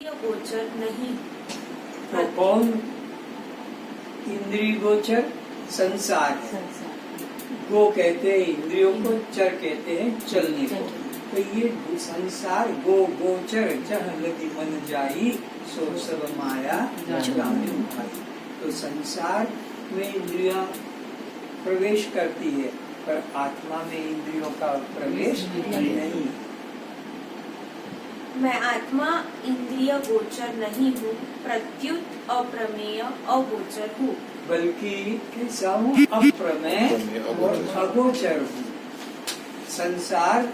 गोचर नहीं। तो कौन इंद्रिय गोचर? संसार है। गो कहते हैं इंद्रियों को, चर कहते हैं चलने को। तो ये संसार गो गोचर जह लगी मन जाई, सो सब माया जाने भाई। तो संसार में इंद्रियां प्रवेश करती है, पर आत्मा में इंद्रियों का प्रवेश नहीं। मैं आत्मा इंद्रिय गोचर नहीं हूँ, प्रत्युत अप्रमेय अगोचर हूँ। बल्कि कैसा हूँ? अप्रमेय और अगोचर हूँ। संसार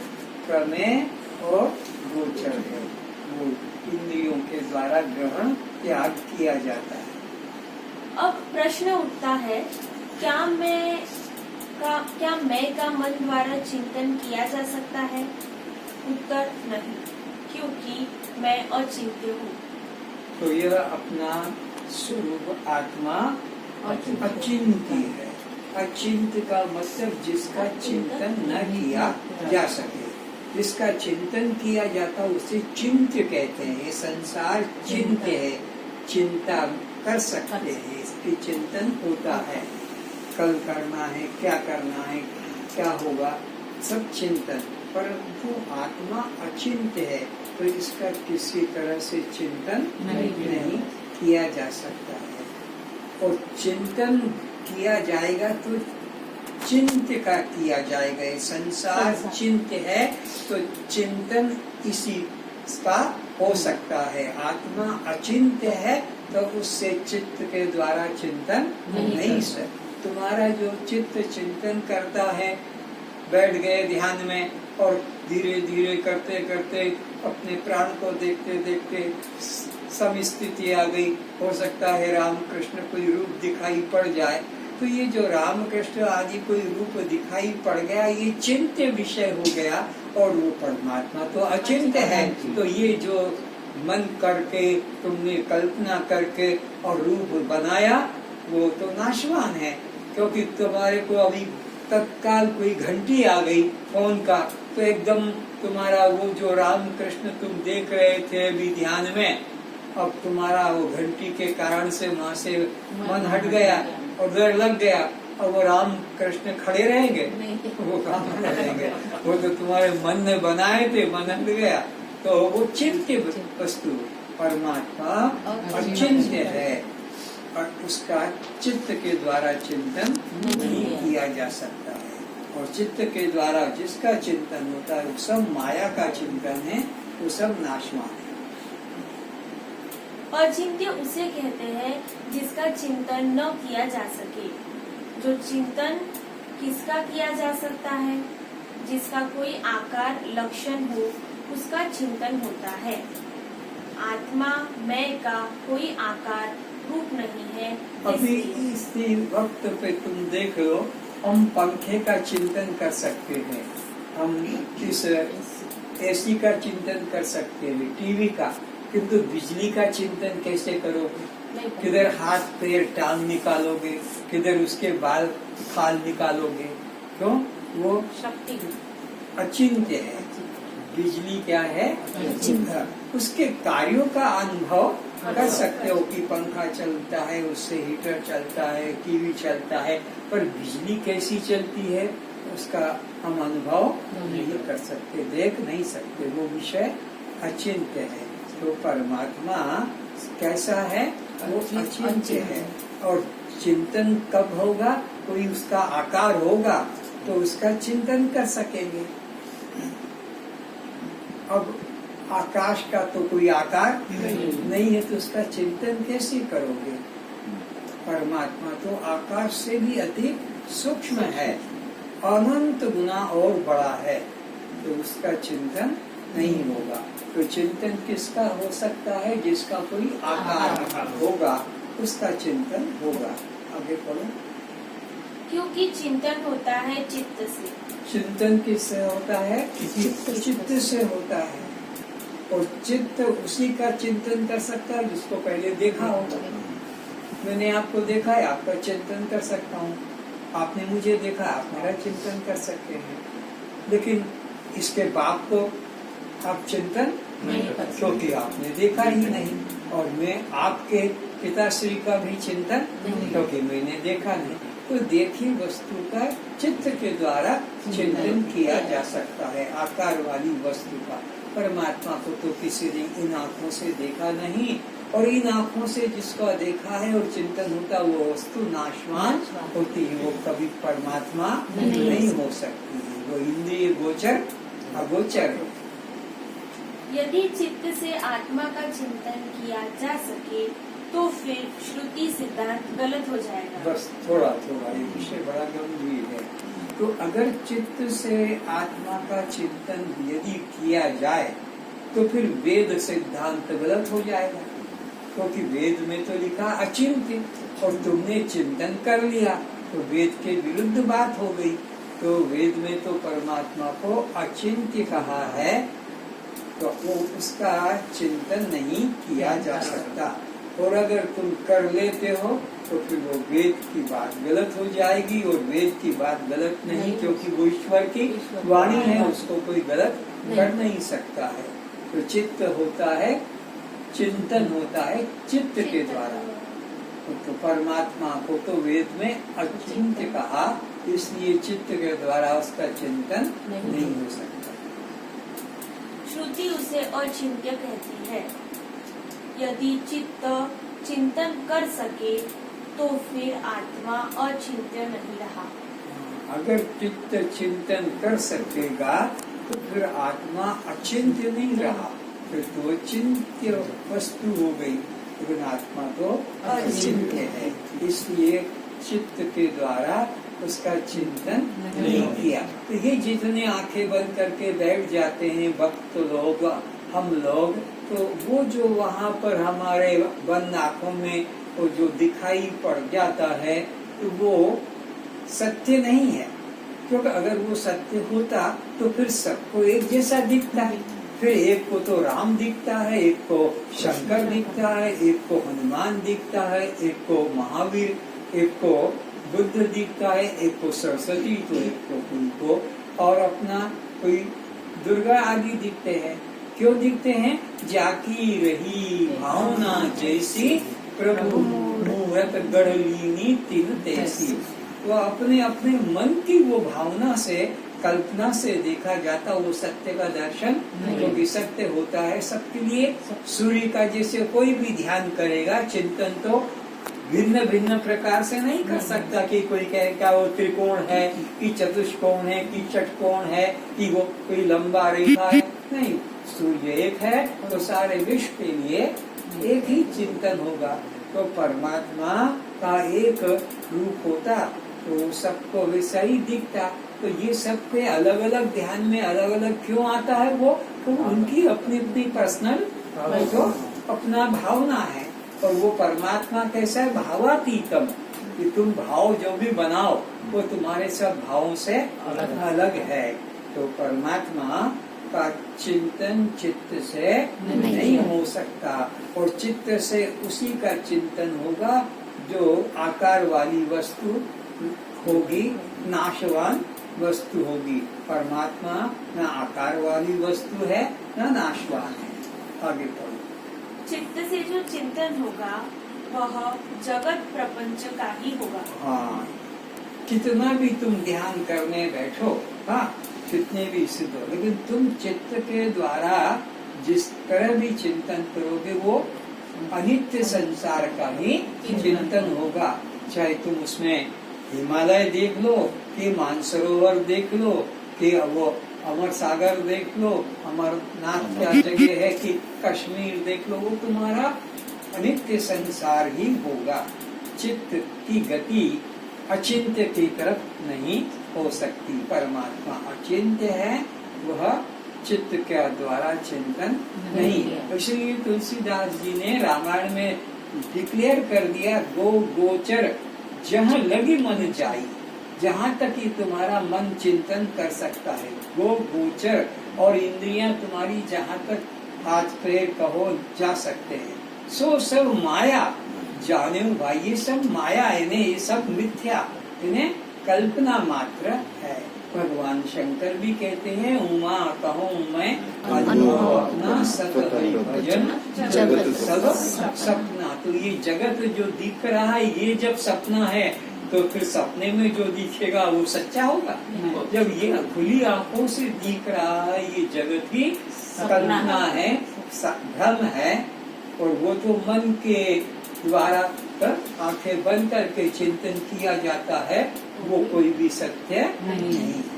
प्रमेय और गोचर है, वो इंद्रियों के द्वारा ग्रहण त्याग किया जाता है। अब प्रश्न उठता है, क्या मैं का मन द्वारा चिंतन किया जा सकता है? उत्तर नहीं, क्योंकि मैं अचिंत्य हूँ। तो यह अपना स्वरूप आत्मा अचिंत्य है। अचिंत्य का मतलब जिसका चिंतन न किया जा सके। जिसका चिंतन किया जाता उसे चिंत्य कहते हैं। ये संसार चिंत्य है, चिंता कर सकते हैं, इसकी चिंतन होता है। कल करना है, क्या करना है, क्या होगा, सब चिंतन। परंतु आत्मा अचिंत्य है, तो इसका किसी तरह से चिंतन नहीं किया जा सकता है। और चिंतन किया जाएगा तो चिंत्य का किया जाएगा। ये संसार चिंत्य है, तो चिंतन इसी का हो सकता है। आत्मा अचिंत्य है, तो उससे चित्त के द्वारा चिंतन नहीं सकता। तुम्हारा जो चित्त चिंतन करता है, बैठ गए ध्यान में और धीरे धीरे करते करते अपने प्राण को देखते देखते समस्थिति आ गई। हो सकता है राम कृष्ण कोई रूप दिखाई पड़ जाए, तो ये जो राम कृष्ण आदि कोई रूप दिखाई पड़ गया, ये चिंत्य विषय हो गया। और वो परमात्मा तो अचिंत्य है। तो ये जो मन करके तुमने कल्पना करके और रूप बनाया, वो तो नाशवान है। क्योंकि तुम्हारे को अभी तत्काल कोई घंटी आ गई फोन का, तो एकदम तुम्हारा वो जो राम कृष्ण तुम देख रहे थे अभी ध्यान में, अब तुम्हारा वो घंटी के कारण से वहाँ से मन हट गया और डर लग गया। अब वो राम कृष्ण खड़े रहेंगे? वो कहाँ रहेंगे? वो तो तुम्हारे मन ने बनाए थे, मन हट गया। तो वो चिंत्य वस्तु परमात्मा अचिंत्य है, और उसका चित्त के द्वारा चिंतन नहीं किया जा सकता है। और चित्त के द्वारा जिसका चिंतन होता है वो सब माया का चिंतन है, वो सब नाशवान है। अचिंत्य उसे कहते हैं जिसका चिंतन न किया जा सके। जो चिंतन किसका किया जा सकता है? जिसका कोई आकार लक्षण हो, उसका चिंतन होता है। आत्मा मैं का कोई आकार रूप नहीं है। अभी इसी वक्त पे तुम देख लो, हम पंखे का चिंतन कर सकते हैं, हम इस एसी का चिंतन कर सकते हैं, टीवी का, किंतु बिजली का चिंतन कैसे करोगे? किधर हाथ पैर टांग निकालोगे, किधर उसके बाल खाल निकालोगे? क्यों? वो शक्ति अचिंत्य है। बिजली क्या है? उसके कार्यों का अनुभव कर सकते हो कि पंखा चलता है, उससे हीटर चलता है, टीवी चलता है, पर बिजली कैसी चलती है उसका हम अनुभव नहीं कर सकते, देख नहीं सकते। वो विषय अचिंत्य है। तो परमात्मा कैसा है? वो अचिंत्य है। और चिंतन कब होगा? कोई उसका आकार होगा तो उसका चिंतन कर सकेंगे। अब आकाश का तो कोई आकार नहीं है, तो उसका चिंतन कैसे करोगे? परमात्मा तो आकाश से भी अधिक सूक्ष्म है, अनंत गुना और बड़ा है, तो उसका चिंतन नहीं होगा। तो चिंतन किसका हो सकता है? जिसका कोई आकार होगा, उसका चिंतन होगा। आगे पढ़ो। क्योंकि चिंतन होता है चित्त से। चिंतन किससे होता है? चित्त से होता है। और चित्त उसी का चिंतन कर सकता है जिसको पहले देखा होगा। मैंने आपको देखा है, आपका चिंतन कर सकता हूँ। आपने मुझे देखा, आप मेरा चिंतन कर सकते हैं। लेकिन इसके बाप को आप चिंतन नहीं कर सकते। क्योंकि आपने देखा ही नहीं। और मैं आपके पिताश्री का भी चिंतन नहीं। क्योंकि मैंने देखा नहीं। तो देखी वस्तु का चित्त के द्वारा चिंतन किया जा सकता है, आकार वाली वस्तु का। परमात्मा को तो किसी ने इन आँखों से देखा नहीं, और इन आँखों से जिसका देखा है और चिंतन होता, वो वस्तु नाशवान होती है, वो कभी परमात्मा नहीं हो सकती है। वो इंद्रिय गोचर अगोचर है। यदि चित्त से आत्मा का चिंतन किया जा सके तो फिर श्रुति सिद्धांत गलत हो जाएगा। बस थोड़ा थोड़ा ये विषय बड़ा गंभीर है। तो अगर चित्त से आत्मा का चिंतन यदि किया जाए तो फिर वेद सिद्धांत गलत हो जाएगा, क्योंकि वेद में तो लिखा अचिंत्य और तुमने चिंतन कर लिया तो वेद के विरुद्ध बात हो गई। तो वेद में तो परमात्मा को अचिंत्य कहा है, तो वो उसका चिंतन नहीं किया जा सकता। और अगर तुम कर लेते हो तो फिर वो वेद की बात गलत हो जाएगी, और वेद की बात गलत नहीं, क्योंकि वो ईश्वर की वाणी है, उसको कोई गलत कर नहीं सकता है। तो चित्त होता है, चिंतन होता है चित्त के द्वारा। तो परमात्मा को तो वेद में अचिंत्य कहा, इसलिए चित्त के द्वारा उसका चिंतन नहीं हो सकता। श्रुति उसे अचिंत्य कहती है। यदि चित्त चिंतन कर सके तो फिर आत्मा अचिंत्य नहीं रहा। अगर चित्त चिंतन कर सकेगा तो फिर आत्मा अचिंत्य नहीं रहा, फिर तो चिंत्य वस्तु हो गई, लेकिन आत्मा तो अचिंत्य है। इसलिए चित्त के द्वारा उसका चिंतन नहीं किया। तो ये जितने आंखें बंद करके बैठ जाते हैं भक्त लोग, हम लोग, तो वो जो वहाँ पर हमारे बंद आंखों में वो जो दिखाई पड़ जाता है तो वो सत्य नहीं है। क्योंकि अगर वो सत्य होता तो फिर सबको एक जैसा दिखता है। फिर एक को तो राम दिखता है, एक को शंकर दिखता है, एक को हनुमान दिखता है, एक को महावीर, एक को बुद्ध दिखता है, एक को सरस्वती, तो एक को कोई को और अपना कोई दुर्गा आदि दिखते हैं। क्यों दिखते हैं? जाकी रही भावना जैसी प्रभु मूरत गढ़लीनी तिन तैसी। तो अपने अपने मन की वो भावना से, कल्पना से देखा जाता वो सत्य का दर्शन, क्योंकि सत्य होता है सबके लिए। सूर्य का जैसे कोई भी ध्यान करेगा चिंतन तो भिन्न भिन्न प्रकार से नहीं कर सकता कि कोई कहे क्या वो त्रिकोण है कि चतुष्कोण है कि षटकोण है कि वो कोई लंबा रेखा है। नहीं, सूर्य एक है तो सारे विश्व के लिए एक ही चिंतन होगा। तो परमात्मा का एक रूप होता तो सबको वैसा ही दिखता। तो ये सबके अलग अलग ध्यान में अलग अलग क्यों आता है? वो तो उनकी अपनी अपनी पर्सनल तो अपना भावना है। और वो परमात्मा कैसा है? भावातीतम, कि तुम भाव जो भी बनाओ वो तुम्हारे सब भावों से अलग है। तो परमात्मा का चिंतन चित्त से नहीं हो सकता, और चित्त से उसी का चिंतन होगा जो आकार वाली वस्तु होगी, नाशवान वस्तु होगी। परमात्मा न आकार वाली वस्तु है न नाशवान है। आगे पढ़ो। चित्त से जो चिंतन होगा वह जगत प्रपंच का ही होगा। हाँ, कितना भी तुम ध्यान करने बैठो, हाँ, कितने भी सिद्ध हो, लेकिन तुम चित्त के द्वारा जिस तरह भी चिंतन करोगे वो अनित्य संसार का ही चिंतन होगा। चाहे तुम उसमें हिमालय देख लो कि मानसरोवर देख लो कि वो अमर सागर देख लो, अमरनाथ क्या जगह है कि कश्मीर देख लो, वो तुम्हारा अनित्य संसार ही होगा। चित्त की गति अचिंत्य की तरफ नहीं हो सकती। परमात्मा अचिंत्य है, वह चित्त के द्वारा चिंतन नहीं है। इसलिए तुलसीदास जी ने रामायण में डिक्लेयर कर दिया, गो गोचर जहाँ लगी मन जाई। जहाँ तक कि तुम्हारा मन चिंतन कर सकता है, गो गोचर, और इंद्रियां तुम्हारी जहाँ तक हाथ पैर कहो जा सकते हैं, सो सब माया जाने भाई। ये सब माया, इन्हें ये सब मिथ्या, इन्हें कल्पना मात्र है। भगवान शंकर भी कहते हैं उमा कहूँ मैं अनुभव अपना सतहरि भजन जगत सब सपना। तो ये जगत जो दिख रहा है ये जब सपना है तो फिर सपने में जो दिखेगा वो सच्चा होगा। जब ये खुली आंखों से दिख रहा है ये जगत की कल्पना है, भ्रम है, और वो तो मन के द्वारा आंखें बंद करके चिंतन किया जाता है, वो कोई भी सत्य नहीं है।